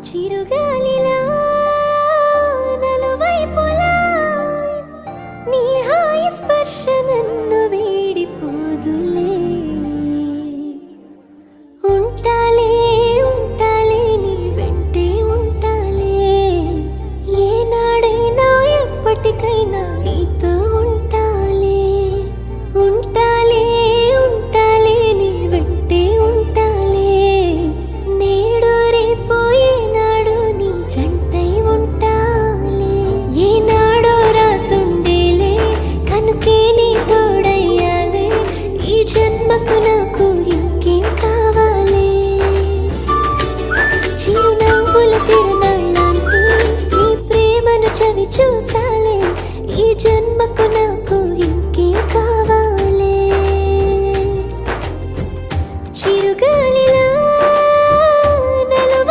చిరుగాలిలా నలువైపులా నీ హాయి స్పర్శ నన్ను వీడిపోదులే. ఉంటాలే ఉంటాలే నీ వెంటే ఉంటాలే, ఏనాడైనా ఎప్పటికైనా నీతో ఉంటాలే. ఉంటాలే ఉంటాలే నీ వెంటే ఉంటాలే, నేడు రేపు ఏనాడు నీ జంటై ఉంటాలే. ఏనాడో రాసుండేలే కనుకే నీ తోడయ్యాలే, ఈ జన్మకు నాకు ఇంకేం కావాలే. చిరునవ్వుల తిరణాలాంటి నీ ప్రేమను చవి చూసాలే, ఈ జన్మకు